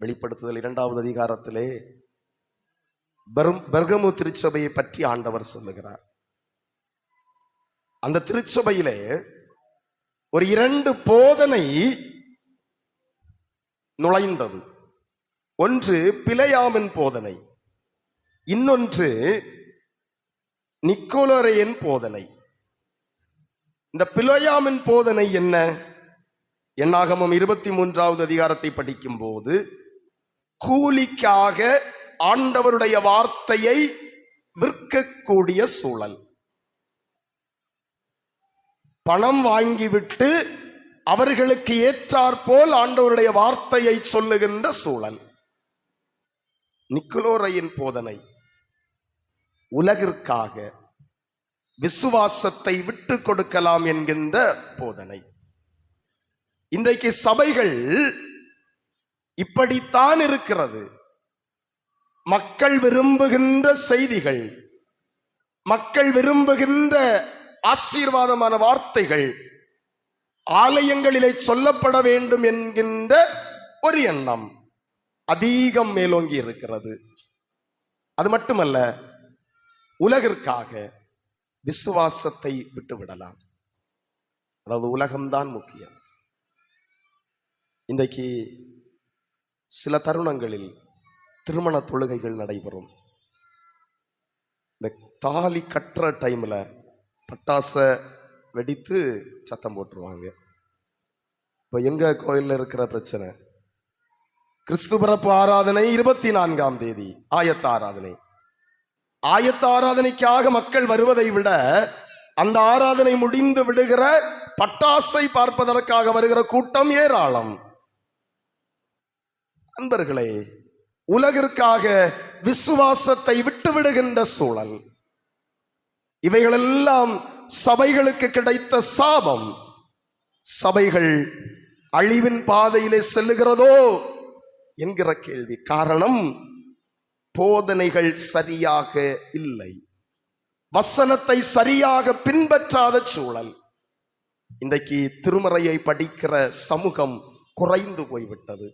வெளிப்படுத்துதல் 2வது அதிகாரத்திலே பெர்கமு திருச்சபையை பற்றி ஆண்டவர் சொல்லுகிறார். அந்த திருச்சபையிலே ஒரு 2 போதனை நுழைந்தது. ஒன்று பிலேயாமின் போதனை, இன்னொன்று நிக்கோலோரேயின் போதனை. இந்த பிலேயாமின் போதனை என்ன? என்னாகமம் 23வது அதிகாரத்தை படிக்கும் போது, கூலிக்காக ஆண்டவருடைய வார்த்தையை விற்கக்கூடிய சூழல், பணம் வாங்கிவிட்டு அவர்களுக்கு ஏற்றாற்போல் ஆண்டவருடைய வார்த்தையை சொல்லுகின்ற சூழல். நிக்கோலோரேயின் போதனை உலகிற்காக விசுவாசத்தை விட்டு கொடுக்கலாம் என்கின்ற போதனை. இன்றைக்கு சபைகள் இப்படித்தான் இருக்கிறது. மக்கள் விரும்புகின்ற செய்திகள், மக்கள் விரும்புகின்ற ஆசீர்வாதமான வார்த்தைகள் ஆலயங்களிலே சொல்லப்பட வேண்டும் என்கின்ற ஒரு எண்ணம் அதிகம் மேலோங்கி இருக்கிறது. அது மட்டுமல்ல, உலகிற்காக விசுவாசத்தை விட்டுவிடலாம். அதாவது உலகம்தான் முக்கியம். இன்றைக்கு சில தருணங்களில் திருமண தொழுகைகள் நடைபெறும். இந்த தாலி கட்டுற டைம்ல பட்டாச வெடித்து சத்தம் போட்டுருவாங்க. இப்போ எங்க கோயிலில் இருக்கிற பிரச்சனை, கிறிஸ்து பிறப்பு ஆராதனை 24ஆம் தேதி ஆயத்த ஆராதனை. ஆயத்த ஆராதனைக்காக மக்கள் வருவதை விட அந்த ஆராதனை முடிந்து விடுகிற பட்டாசை பார்ப்பதற்காக வருகிற கூட்டம் ஏராளம். அன்பர்களே, உலகிற்காக விசுவாசத்தை விட்டு விடுகின்ற சூழல், இவைகளெல்லாம் சபைகளுக்கு கிடைத்த சாபம். சபைகள் அழிவின் பாதையிலே செல்லுகிறதோ என்கிற கேள்வி. காரணம், போதனைகள் சரியாக இல்லை, வசனத்தை சரியாக பின்பற்றாத சூழல். இன்றைக்கு திருமறையை படிக்கிற சமூகம் குறைந்து போய்விட்டது.